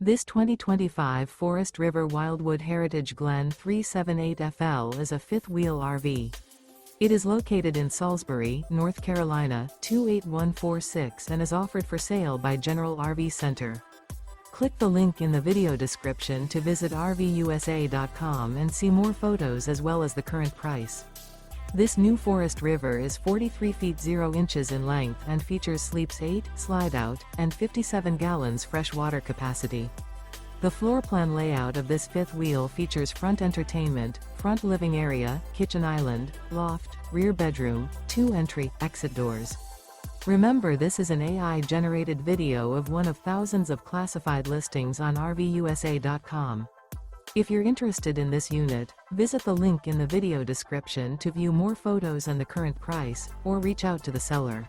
This 2025 Forest River Wildwood Heritage Glen 378FL is a fifth-wheel RV. It is located in Salisbury, North Carolina, 28146 and is offered for sale by General RV Center. Click the link in the video description to visit RVUSA.com and see more photos as well as the current price. This new Forest River is 43 feet 0 inches in length and features sleeps 8, Slideout, and 57 gallons fresh water capacity. The floor plan layout of this fifth wheel features front entertainment, front living area, kitchen island, loft, rear bedroom, 2 entry/exit doors. Remember, this is an AI-generated video of one of thousands of classified listings on RVUSA.com. If you're interested in this unit, visit the link in the video description to view more photos and the current price, or reach out to the seller.